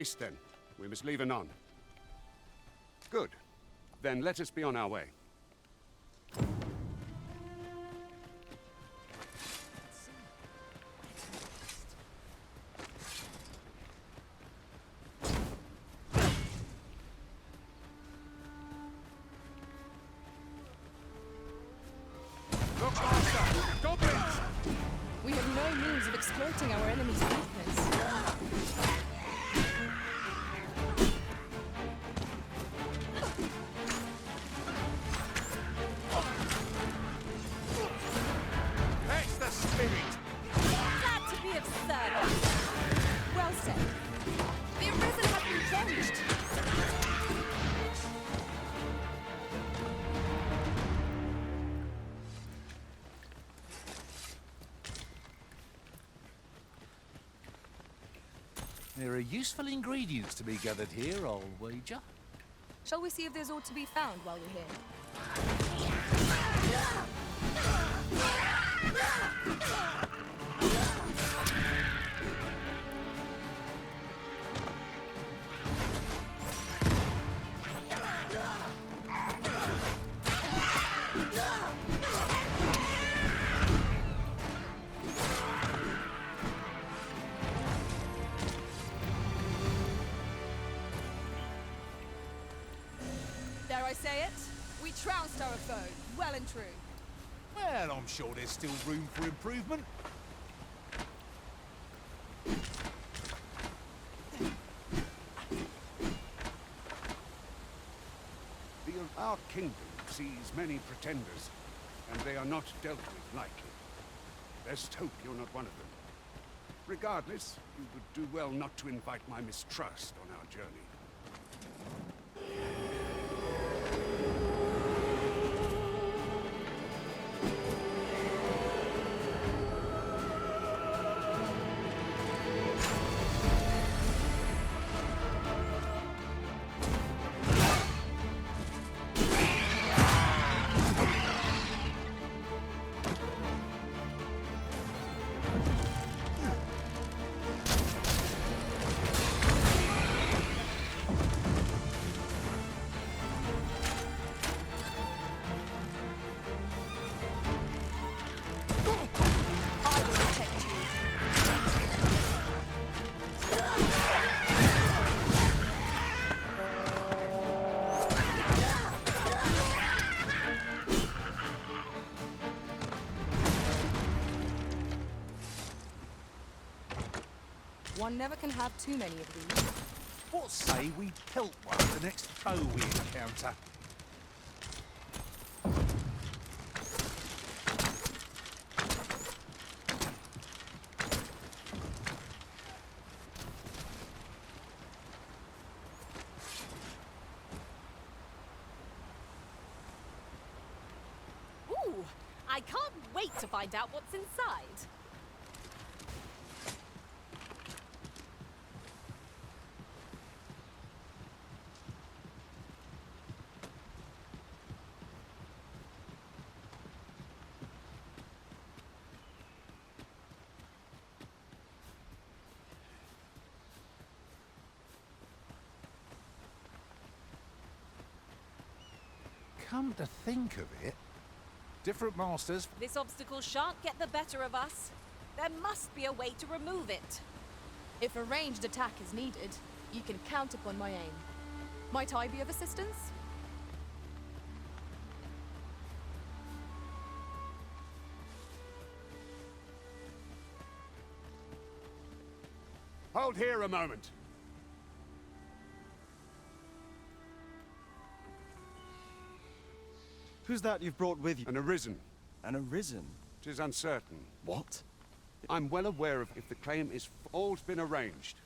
East then. We must leave anon. Good. Then let us be on our way. Look, Master! Goblins! We have no means of exploiting our enemy's weakness. That's the spirit! That to be of service. Well said. The arisen has been changed. There are useful ingredients to be gathered here, I'll wager. Shall we see if there's aught to be found while we're here? Dare I say it? We trounced our foe, well and true. Well, I'm sure there's still room for improvement. Our kingdom sees many pretenders, and they are not dealt with lightly. Best hope you're not one of them. Regardless, you would do well not to invite my mistrust on our journey. I will protect you. One never can have too many of these. What say we pelt one the next foe we encounter? Ooh, I can't wait to find out what's inside. Come to think of it, different masters. This obstacle shan't get the better of us. There must be a way to remove it. If a ranged attack is needed, you can count upon my aim. Might I be of assistance? Hold here a moment. Who's that you've brought with you? An arisen. An arisen? 'Tis uncertain. What? I'm well aware of if the claim is all's been arranged.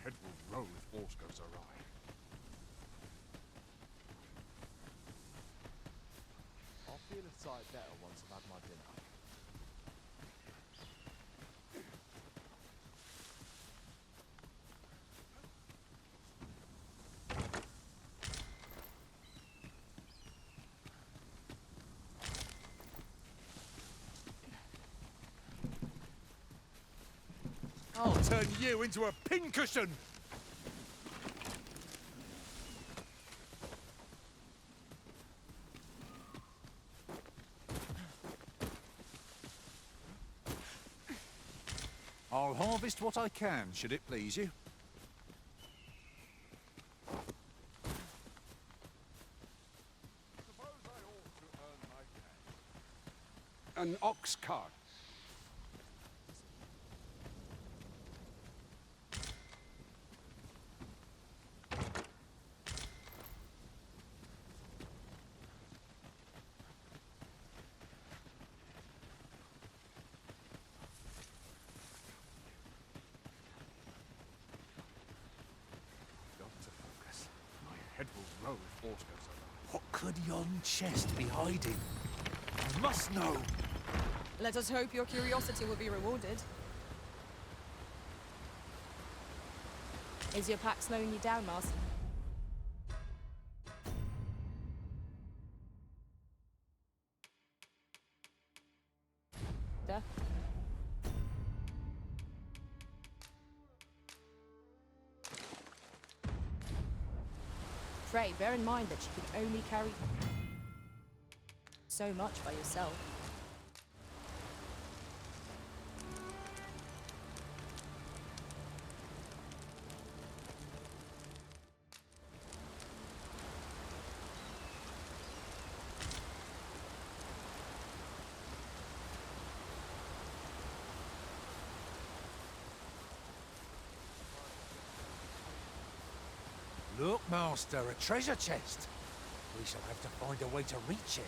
Head will roll if all goes awry. I'll feel a sight better once I've had my dinner. I'll turn you into a pincushion! I'll harvest what I can, should it please you. An ox cart. Got to focus. My head will roll if horse goes along. What could yon chest be hiding? I must know! Let us hope your curiosity will be rewarded. Is your pack slowing you down, Master? Duh. Pray, bear in mind that you can only carry so much by yourself. Look, Master, a treasure chest. We shall have to find a way to reach it.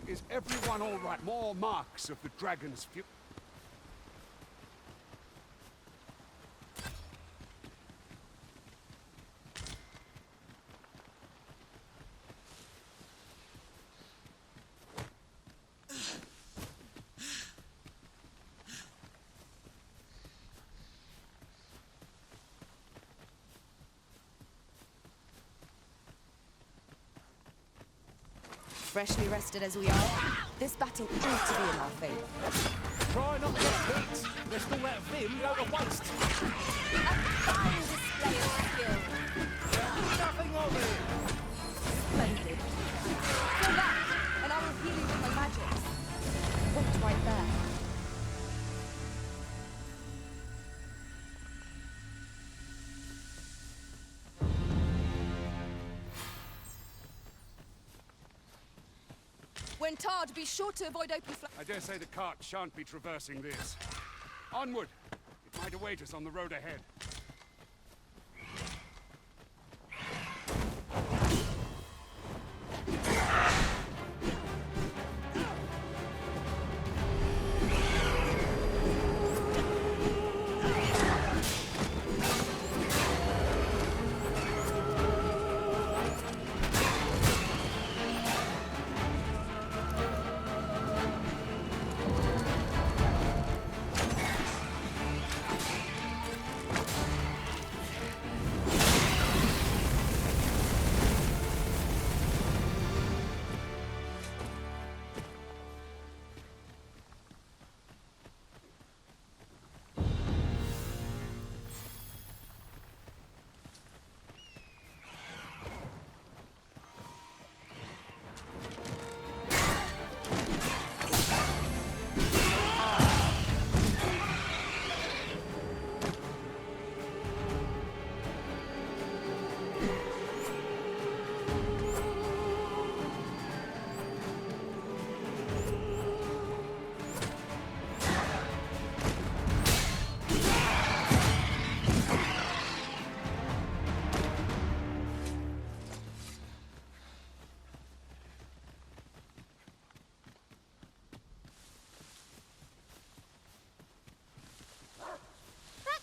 Is everyone all right? More marks of the dragon's fury. Freshly rested as we are, this battle ought to be in our favor. Try not to get hit. Let's all let Vim go to waste. A fine display of skill. Nothing of it. Splendid. Go back, and I will heal you with my magic. Wait right there. When tarred, be sure to avoid open flames. I dare say the cart shan't be traversing this. Onward! It might await us on the road ahead.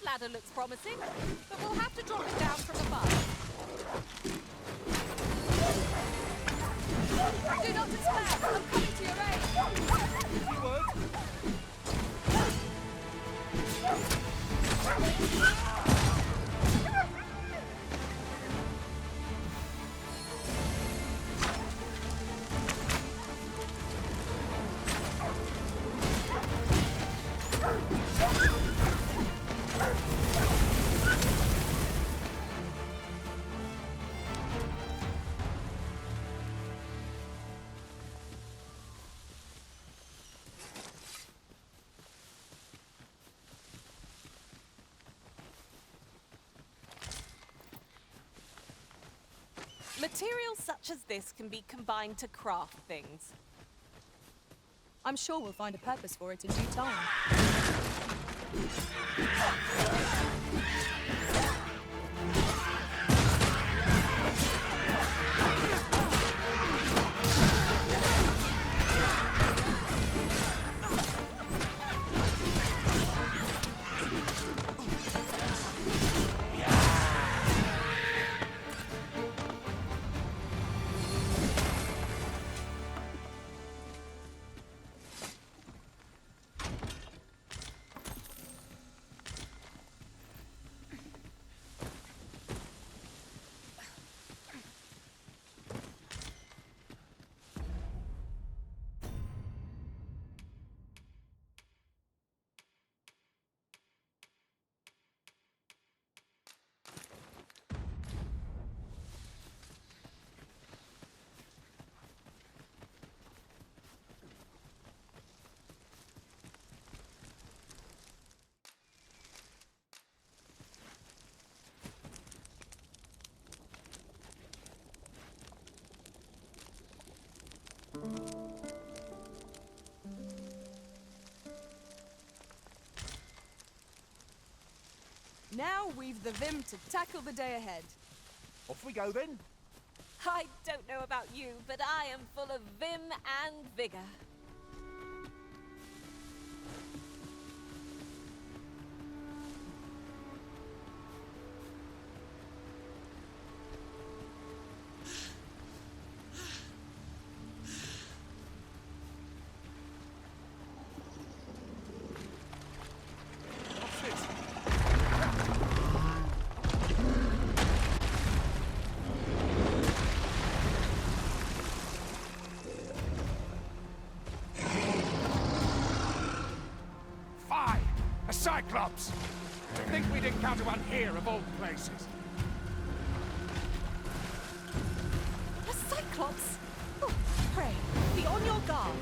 Ladder looks promising, but we'll have to drop it down from above. Do not despair! I'm coming to your aid! Materials such as this can be combined to craft things. I'm sure we'll find a purpose for it in due time. Now we've the vim to tackle the day ahead. Off we go then. I don't know about you, but I am full of vim and vigor. A Cyclops! To think we'd encounter one here of all places. A Cyclops? Oh, pray, be on your guard.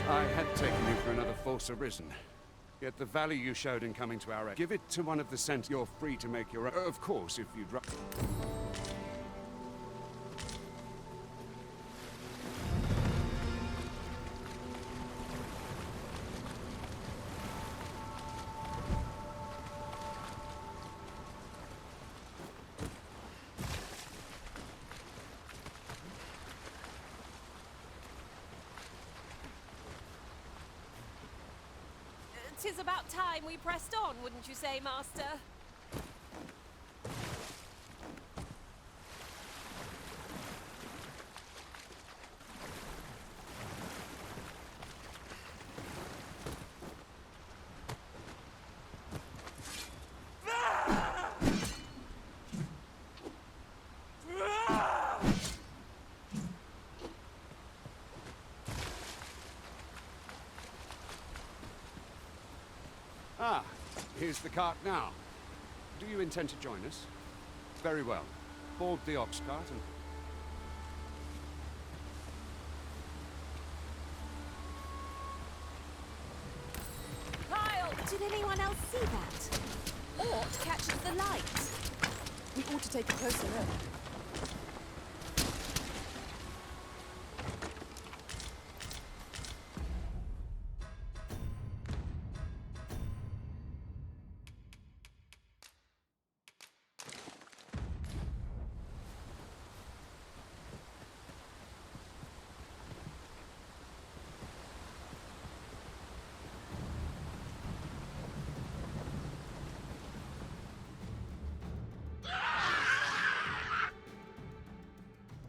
I had taken you for another false arisen. Yet the value you showed in coming to our aid, give it to one of the Cent. You're free to make your own. Of course, if you'd rather. Tis about time we pressed on, wouldn't you say, Master? Ah, here's the cart now. Do you intend to join us? Very well. Board the ox cart and... Kyle, did anyone else see that? Ort catches the light. We ought to take a closer look.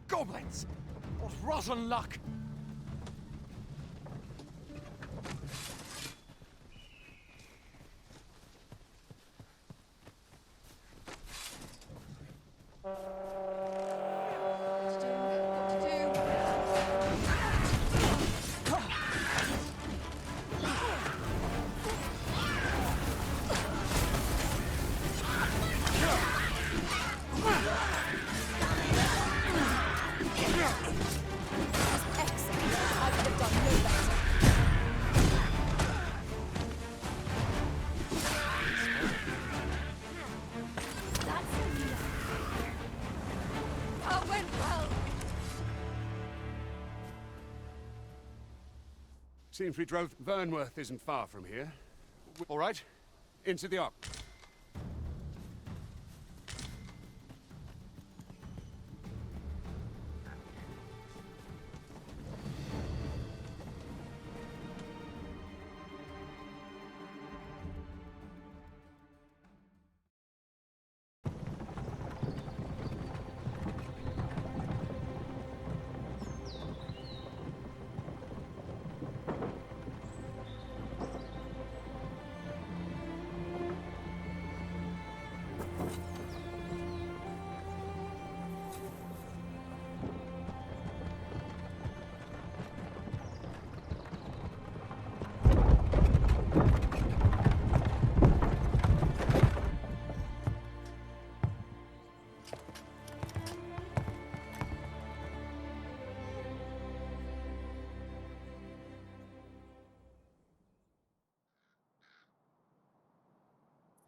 Goblins! What rotten luck! Seems we drove. Vernworth isn't far from here. All right, into the Ark.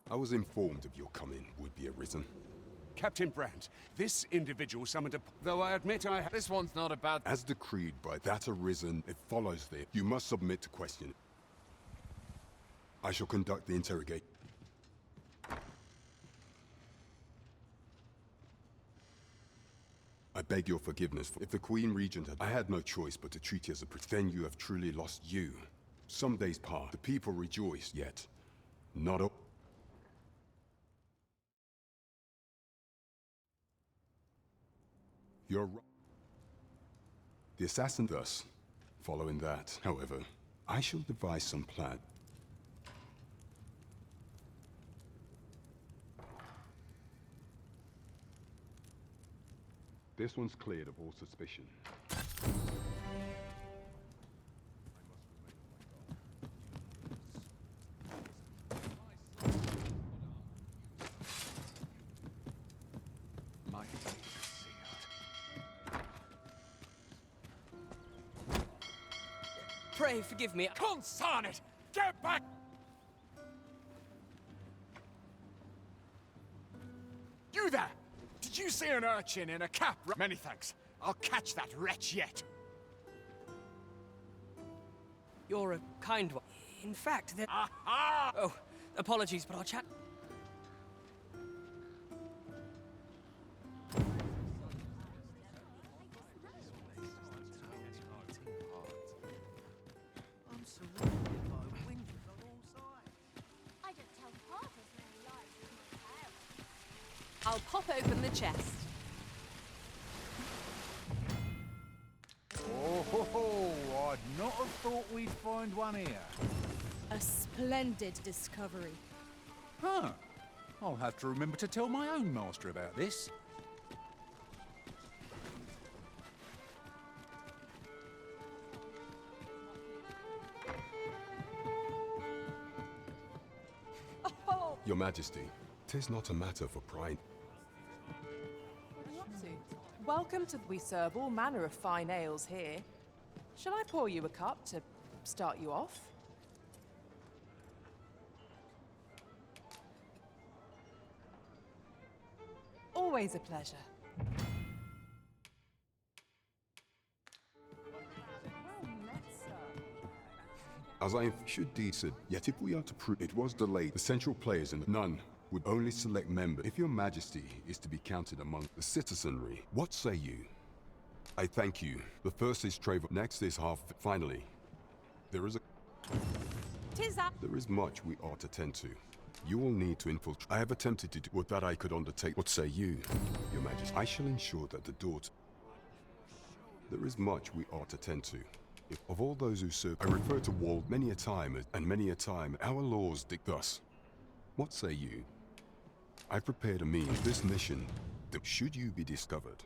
I was informed of your coming would be arisen. Captain Brandt, this individual summoned a... Though I admit I... This one's not about... As decreed by that arisen, it follows that you must submit to question. I shall conduct the interrogation. I beg your forgiveness. If the Queen Regent had... I had no choice but to treat you as a... Then you have truly lost you. Some days pass. The people rejoice, yet not all... You're right. The assassin thus. Following that, however, I shall devise some plan. This one's cleared of all suspicion. Pray forgive me. Consign it! Get back! You there! Did you see an urchin in a cap? Many thanks. I'll catch that wretch yet. You're a kind one. In fact, there... Aha! Oh, apologies, but I'll chat... I'll pop open the chest. Oh, ho, ho. I'd not have thought we'd find one here. A splendid discovery. Huh. I'll have to remember to tell my own master about this. Your Majesty, 'tis not a matter for pride. Welcome to... We serve all manner of fine ales here. Shall I pour you a cup to start you off? Always a pleasure. As I should be said, yet if we are to prove it was delayed, the central players and none would only select members if your majesty is to be counted among the citizenry. What say you? I thank you. The first is Trevor, next is half. Finally, there is much we ought to tend to. You will need to infiltrate. I have attempted to do what that I could undertake. What say you, your majesty? I shall ensure that the daughter. There is much we ought to tend to. If of all those who serve, I refer to Wald many a time, and many a time our laws dict thus. What say you? I prepared a means. This mission, that should you be discovered.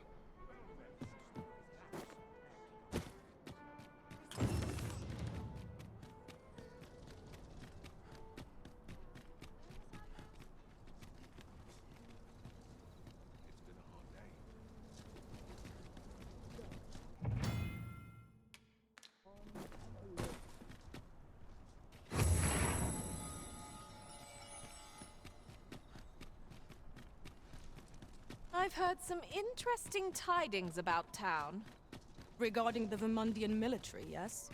I've heard some interesting tidings about town. Regarding the Vermundian military, yes?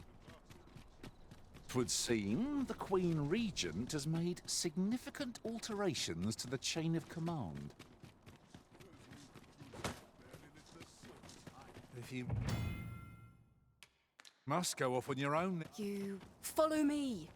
'Twould seem the Queen Regent has made significant alterations to the chain of command. If you must go off on your own. You follow me.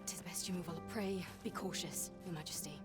Tis best you move, I'll pray. Be cautious, Your Majesty.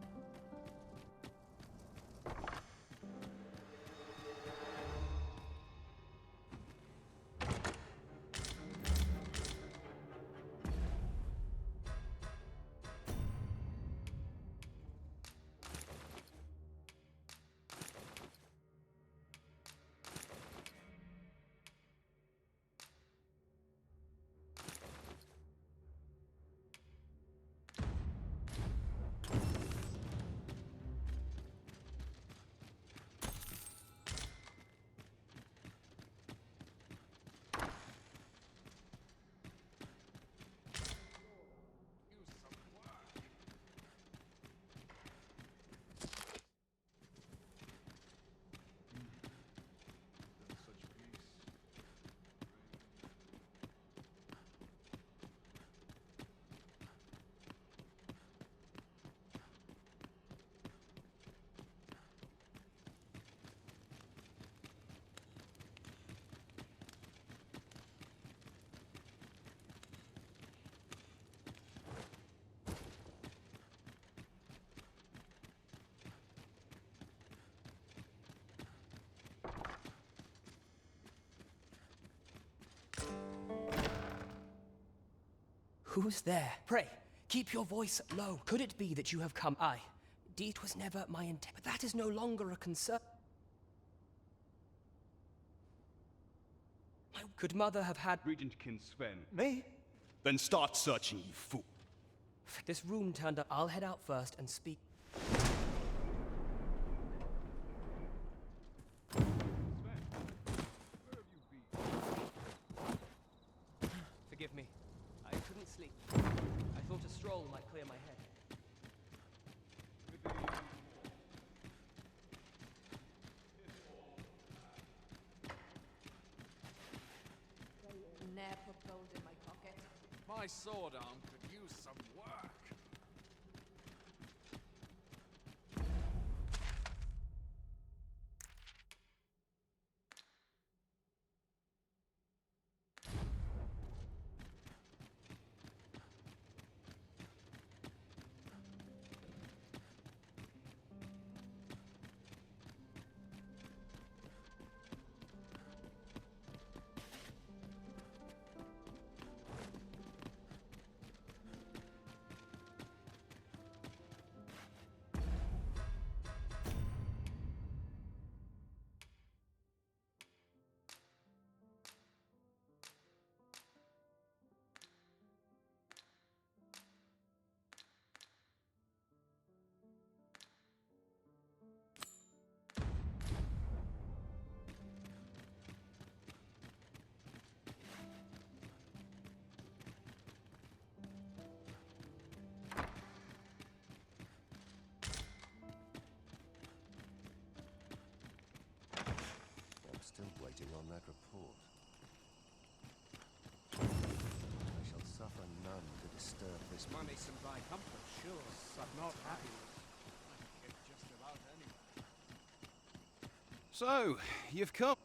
Who's there? Pray, keep your voice low. Could it be that you have come? Aye. Indeed, it was never my intent, but that is no longer a concern. Could Mother have had Regentkin Sven. me? Then start searching, you fool. This room turned up. I'll head out first and speak. Forgive me. I couldn't sleep. I thought a stroll might clear my head. Ne'er put gold in my pocket. My sword arm could use some work. This money can buy comfort, sure. I'm not happy with it. I can get just about anywhere. So, you've come.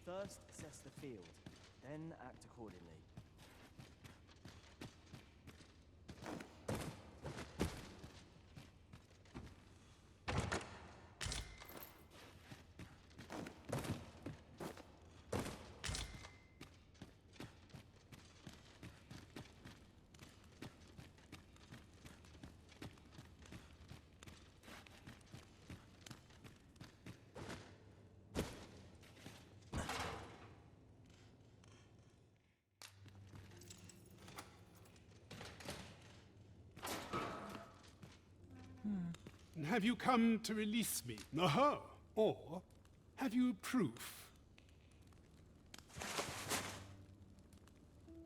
First, assess the field, then act accordingly. Have you come to release me? Aha! Or have you proof?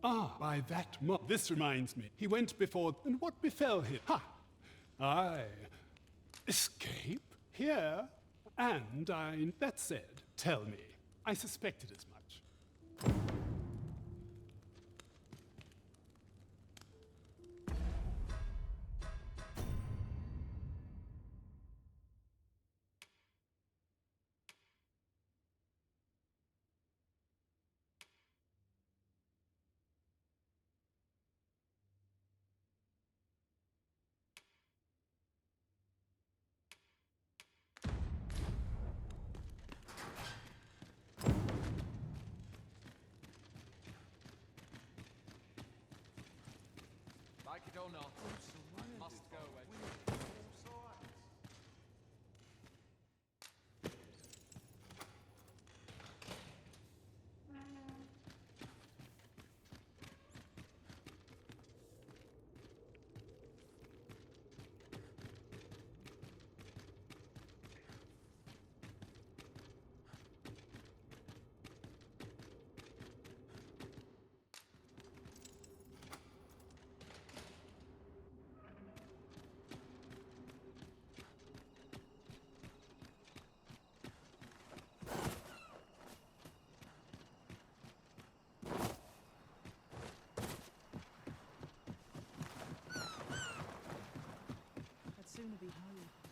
Ah, by that mob. This reminds me. He went before, and what befell him? Ha! Aye. Escape? Here? And that said, tell me. I suspected as much. Like it or not, I must go.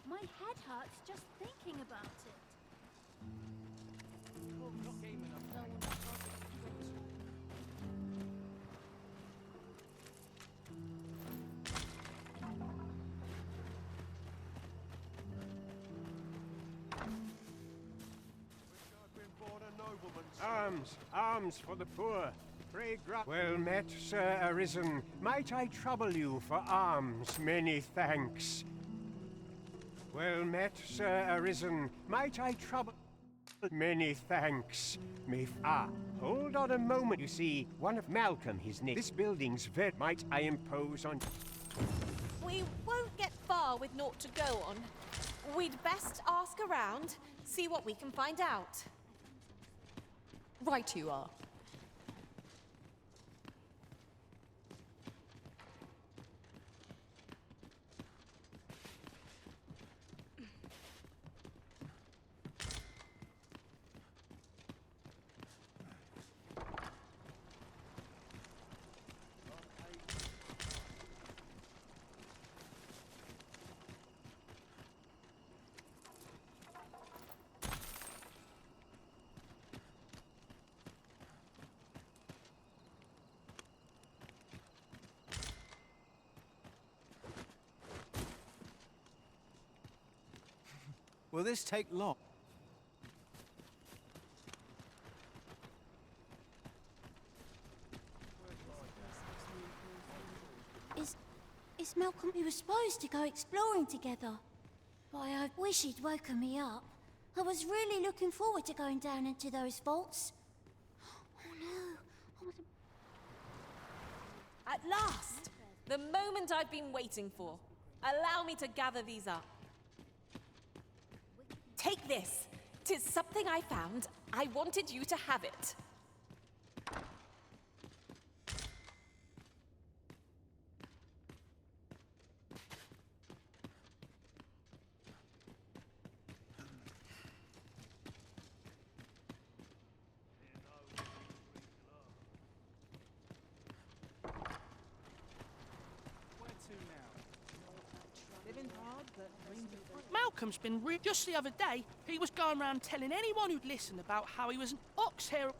My head hurts just thinking about it. Arms, arms for the poor. Pray well met, Sir Arisen. Might I trouble you for alms? Many thanks. Well met, Sir Arisen. Might I trouble... Many thanks. Hold on a moment. You see, one of Malcolm, his name. This building's vet. Might I impose on... We won't get far with naught to go on. We'd best ask around, see what we can find out. Right you are. Will this take long? Is Malcolm... We were supposed to go exploring together. But I wish he'd woken me up. I was really looking forward to going down into those vaults. Oh no. At last! The moment I've been waiting for. Allow me to gather these up. Take this. 'Tis something I found. I wanted you to have it. Malcolm's been just the other day, he was going around telling anyone who'd listen about how he was an ox hair.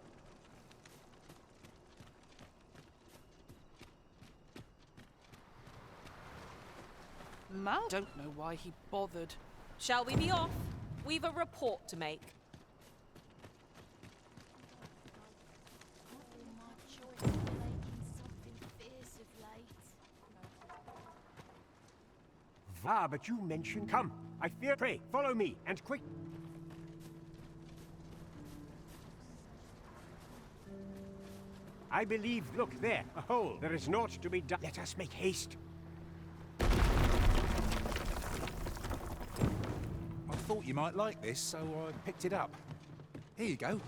Mal don't know why he bothered. Shall we be off? We've a report to make. But you mentioned... Come, I fear... Pray, follow me, and quick... I believe... Look, there, a hole. There is naught to be done. Let us make haste. I thought you might like this, so I picked it up. Here you go.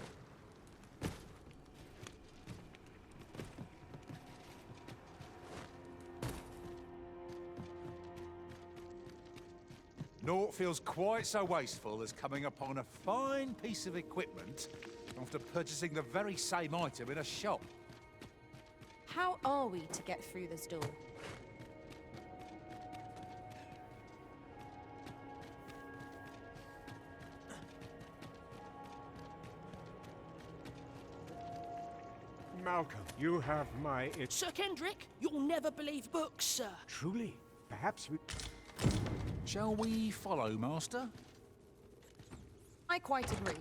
Naught feels quite so wasteful as coming upon a fine piece of equipment after purchasing the very same item in a shop. How are we to get through this door? Malcolm, you have my... Sir Kendrick, you'll never believe books, sir. Truly? Perhaps we... Shall we follow, Master? I quite agree.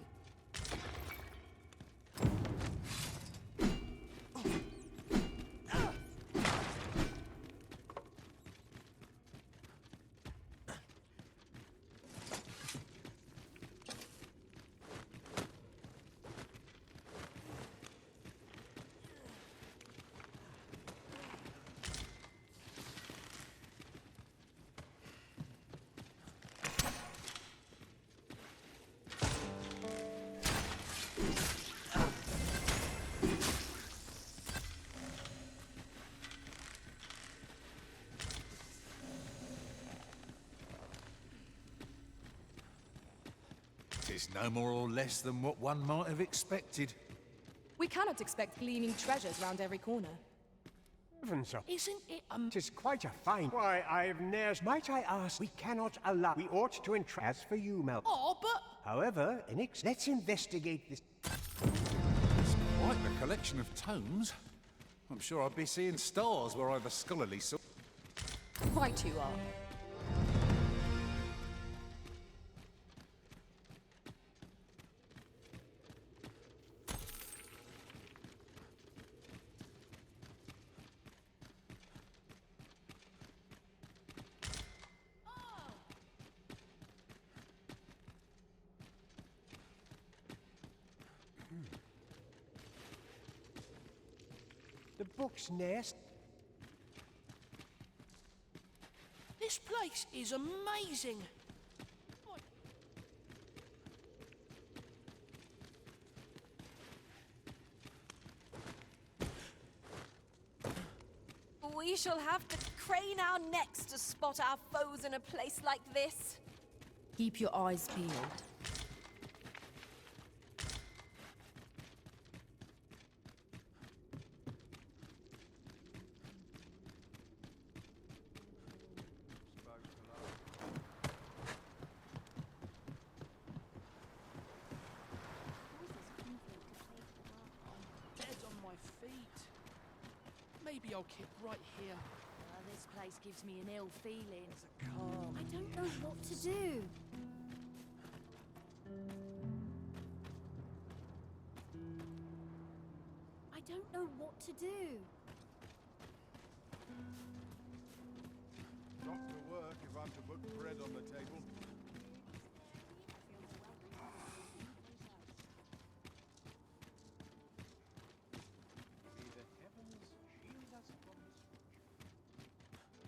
It's no more or less than what one might have expected. We cannot expect gleaming treasures round every corner. Heavens up. Isn't it Tis quite a fine. Why, I've ne'er. Might I ask? We cannot allow. We ought to entrust. As for you, Malcolm. Oh, but... However, let's investigate this. Quite the collection of tomes. I'm sure I'd be seeing stars were I the scholarly sort. Right you are. The book's nest. This place is amazing. We shall have to crane our necks to spot our foes in a place like this. Keep your eyes peeled. Dead on my feet. Maybe I'll keep right here. This place gives me an ill feeling. I don't know what to do. I don't know what to do. Not to work if I'm to put bread on the table.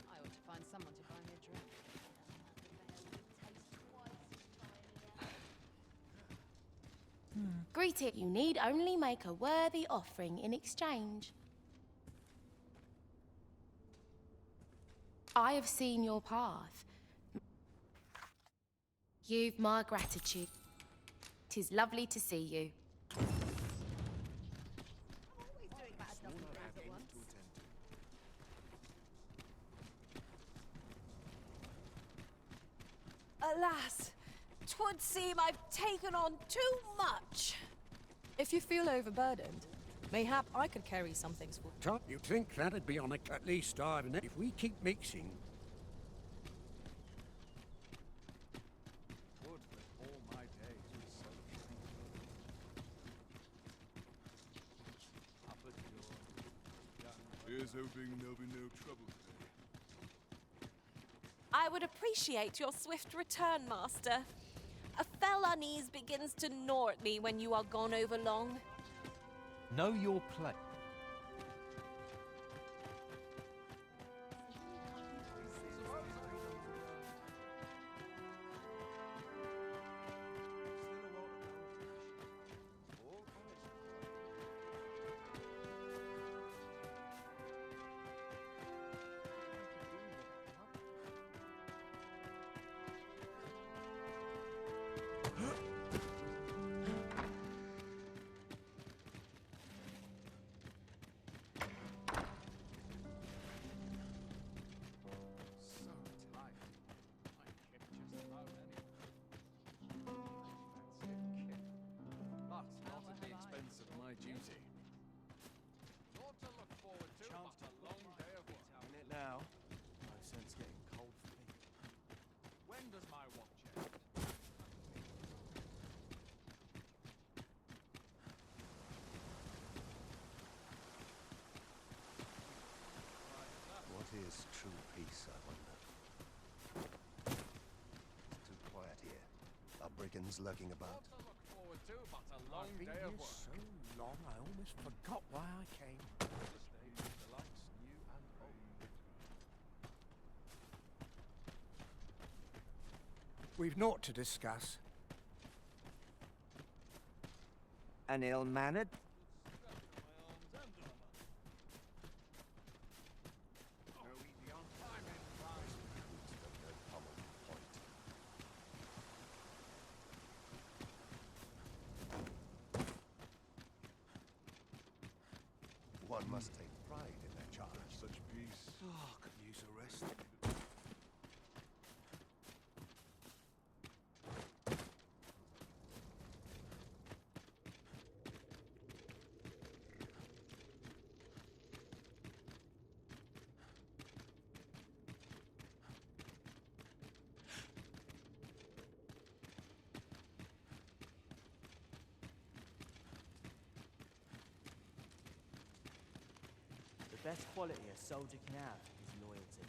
I ought to find someone to buy me a drink. Greet it. You need only make a worthy offering in exchange. I have seen your path. You've my gratitude. 'Tis lovely to see you. Alas, 'twould seem I've taken on too much. If you feel overburdened, mayhap I could carry some things for you. Top, you'd think that'd be on a. At least I've. If we keep mixing. Would that all my days were so tranquil. Up at your Here's hoping there'll be no trouble today. I would appreciate your swift return, Master. A fell unease begins to gnaw at me when you are gone over long. Know your place. Now, no sense getting cold feet. When does my watch end? What is true peace, I wonder? It's too quiet here. Are brigands lurking about? To look forward to, but a long I've been day of here work. so long, I almost forgot why I came. Delights new and old. We've naught to discuss. An ill-mannered? One must take pride in their Such peace. Oh, could use a rest. The best quality a soldier can have is loyalty.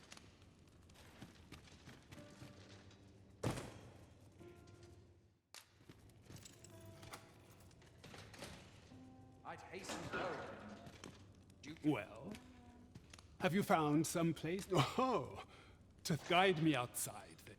I'd hasten home. Well, have you found some place? Oh, to guide me outside, then.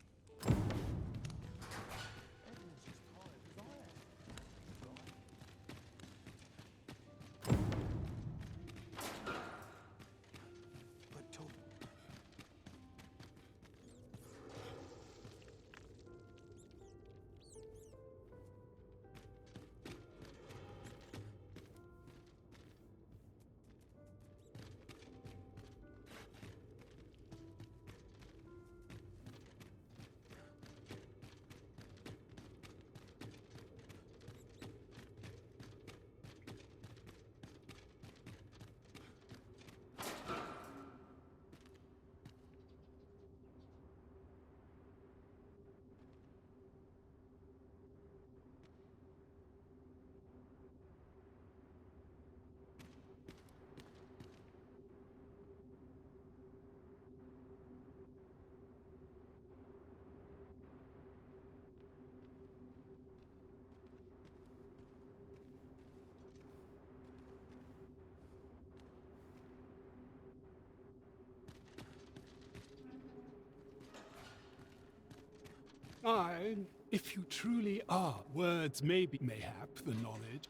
Aye, if you truly are, words may be mayhap the knowledge.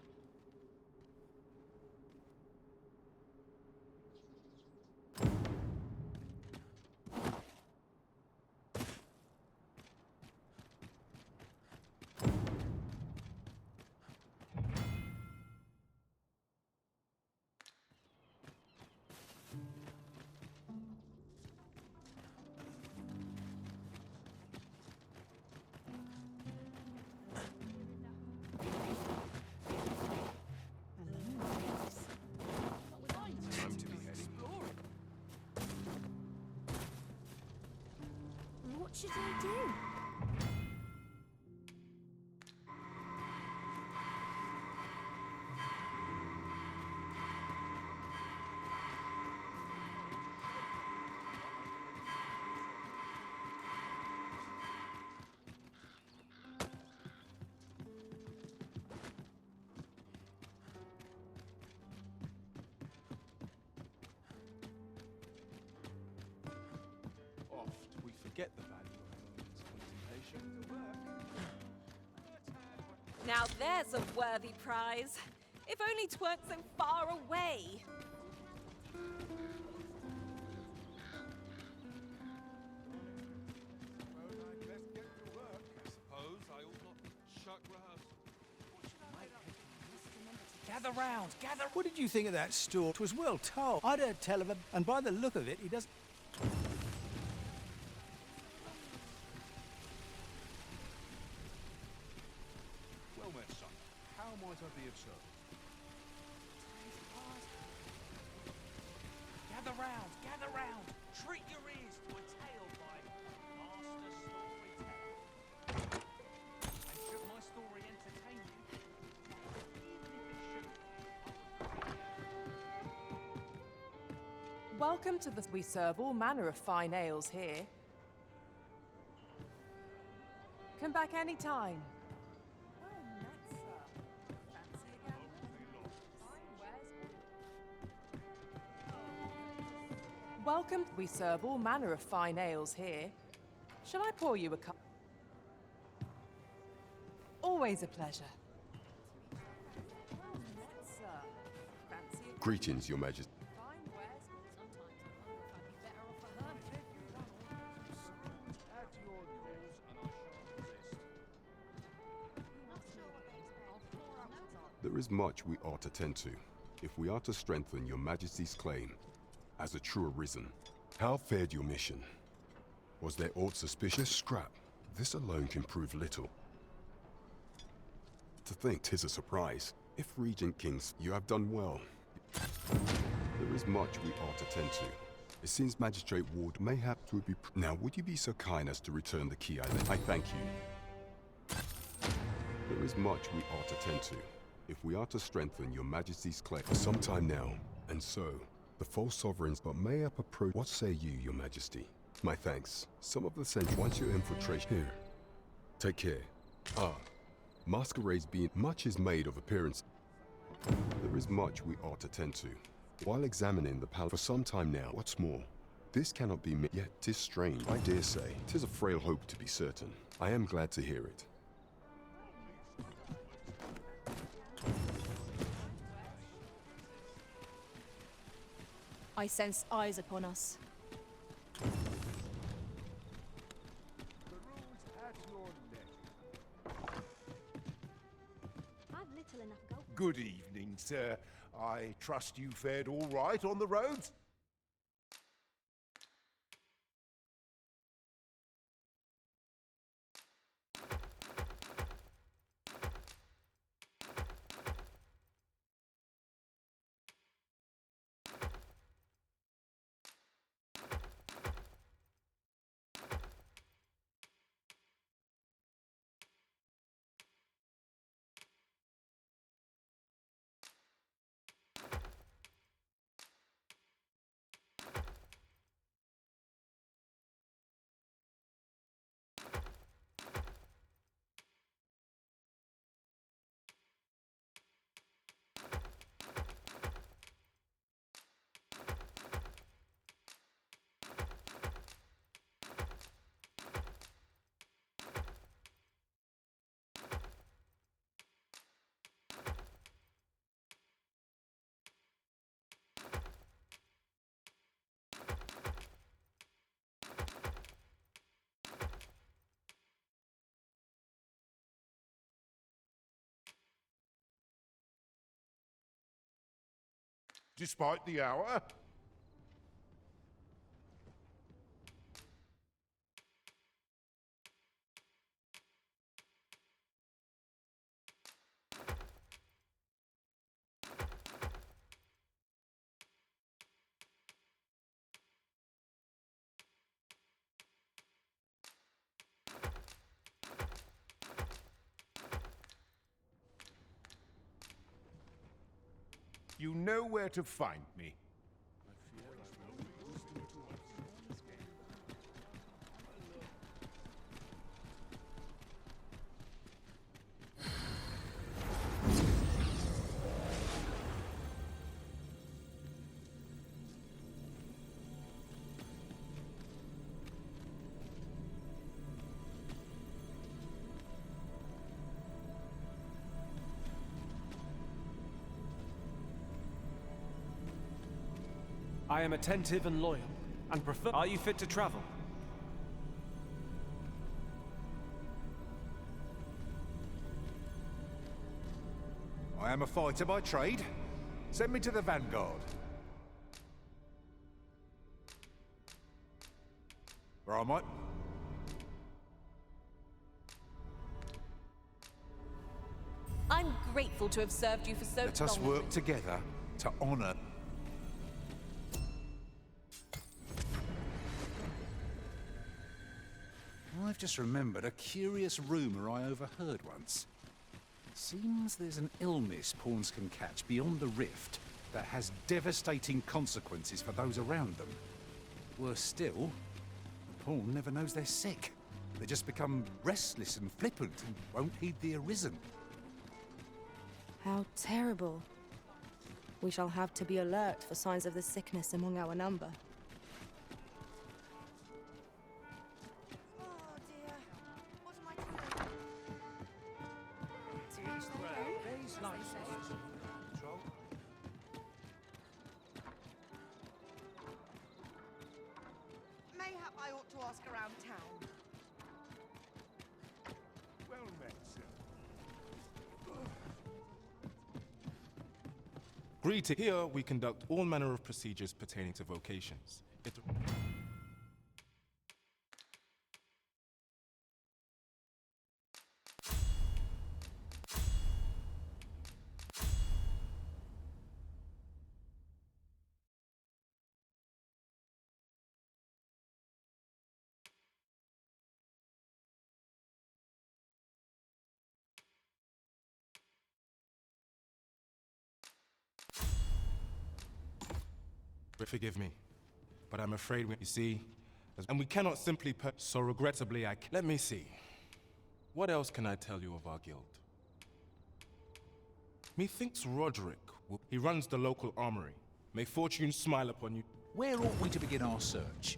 Time to be heading. What should I do? Oft we forget the value of a moment's contemplation. Now there's a worthy prize. If only 'tweren't so far away. Gather round, gather. What did you think of that store? 'Twas well told. I'd heard tell of him, and by the look of it, he doesn't. Well met, son. How might I be of service? Gather round. Treat your ears to a tale by Master Storyteller. And should my story entertain you, even if it shouldn't, Welcome to the... We serve all manner of fine ales here. Come back any time. Welcome. We serve all manner of fine ales here. Shall I pour you a cup? Always a pleasure. Greetings, Your Majesty. There is much we ought to tend to, if we are to strengthen Your Majesty's claim as a true arisen. How fared your mission? Was there aught suspicious? Scrap. This alone can prove little. To think 'tis a surprise. If Regent Kings, you have done well. There is much we ought to tend to. It seems Magistrate Ward mayhap to be... Now, would you be so kind as to return the key I thank you. There is much we ought to tend to. If we are to strengthen your Majesty's claim for some time now, and so, the false sovereigns but mayhap approach... What say you, your Majesty? My thanks. Some of the sentry once your infiltration here. Take care. Ah, masquerades being... Much is made of appearance. There is much we ought to tend to. While examining the palace for some time now, what's more, this cannot be yet 'tis strange. I dare say, 'tis a frail hope to be certain. I am glad to hear it. I sense eyes upon us. Good evening, sir. I trust you fared all right on the roads? Despite the hour? You know where to find me. I am attentive and loyal, and prefer... Are you fit to travel? I am a fighter by trade. Send me to the Vanguard. Right, mate. I'm grateful to have served you for so long. Let us work together to honor... I've just remembered a curious rumor I overheard once. Seems there's an illness pawns can catch beyond the rift that has devastating consequences for those around them. Worse still, the pawn never knows they're sick. They just become restless and flippant and won't heed the arisen. How terrible. We shall have to be alert for signs of the sickness among our number. Mayhap I ought to ask around town. Well met, sir. Greeting. Here we conduct all manner of procedures pertaining to vocations. Forgive me, but I'm afraid you see, and we cannot simply so regrettably let me see. What else can I tell you of our guild? Methinks Roderick, he runs the local armory. May fortune smile upon you. Where ought we to begin our search?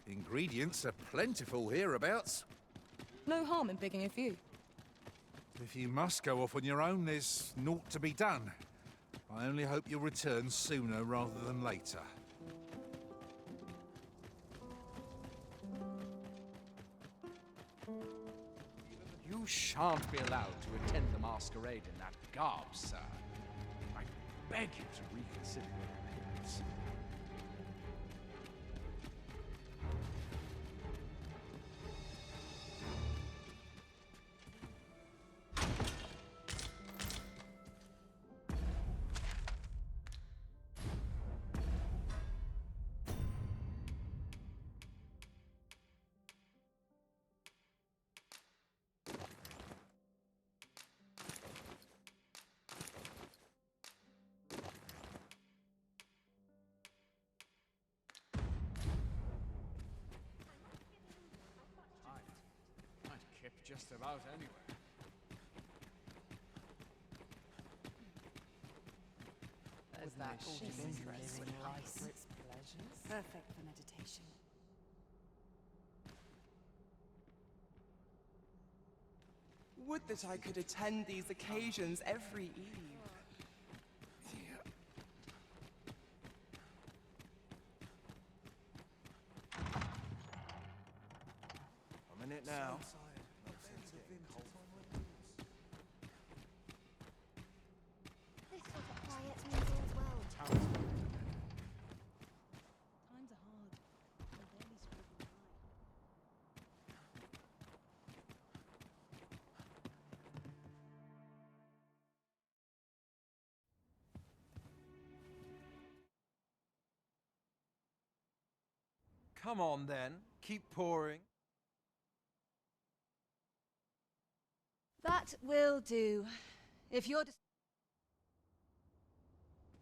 Ingredients are plentiful hereabouts. No harm in picking a few. If you must go off on your own, there's naught to be done. I only hope you'll return sooner rather than later. You shan't be allowed to attend the masquerade in that garb, sir. I beg you to reconsider your appearance. Just about anywhere. There's that gorgeous interest in life for its pleasures. Perfect for meditation. Would that I could attend these occasions every eve. I'm in it now. This sort of quiet means all's well. Times are hard. I'm barely scraping by. Come on then, keep pouring. That will do. If you're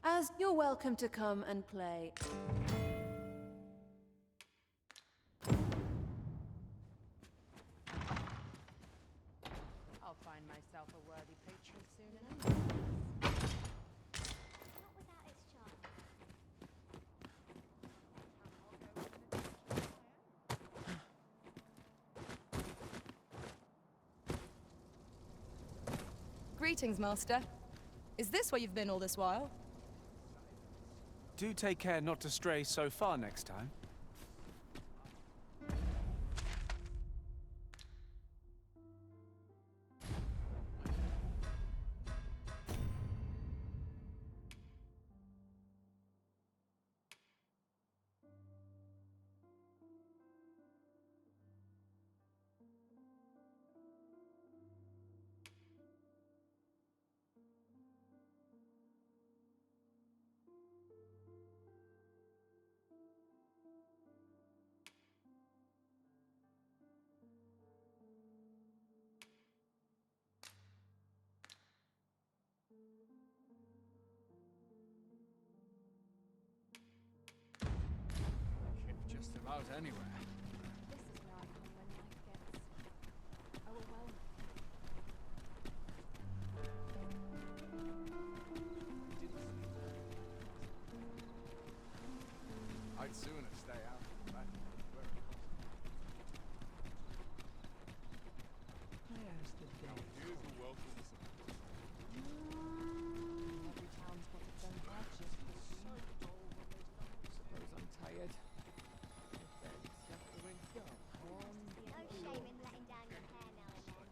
as you're welcome to come and play. I'll find myself a worthy patron soon enough. Not without its charm. Greetings, Master. Is this where you've been all this while? Do take care not to stray so far next time. Just about anywhere. This is where I come when life gets overwhelming. Every town's got its own hardships. Suppose I'm tired. No shame in letting down your hair now and then.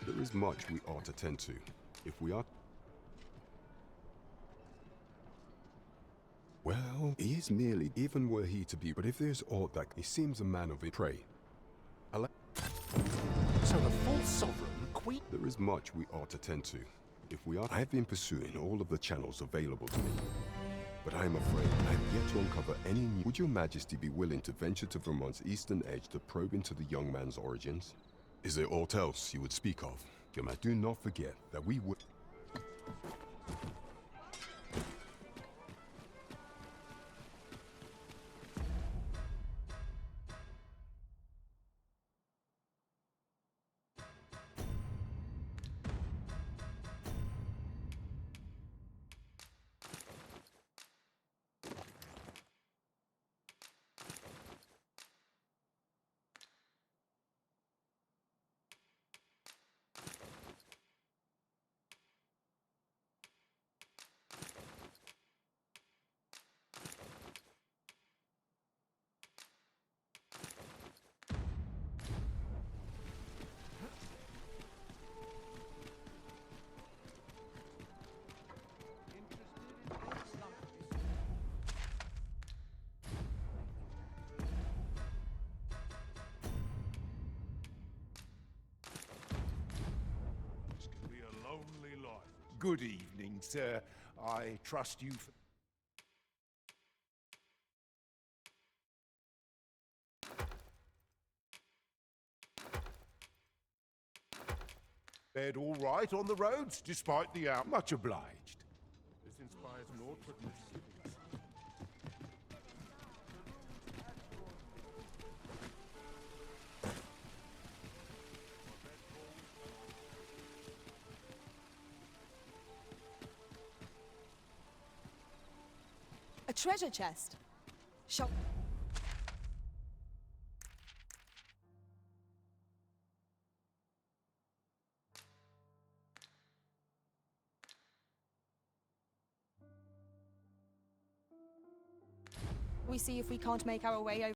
There is much we ought to tend to. If we are... Well, he is merely, even were he to be, but if there's aught that... He seems a man of it. Pray. So the false sovereign, Queen... There is much we ought to tend to. If we are... I have been pursuing all of the channels available to me. But I am afraid I have yet to uncover any new... Would your majesty be willing to venture to Vermont's eastern edge to probe into the young man's origins? Is there aught else you would speak of? Do not forget that we would... Good evening, sir. I trust you... fared all right on the roads, despite the out. Much obliged. This inspires naught but misgivings. A treasure chest. Shop. We see if we can't make our way over.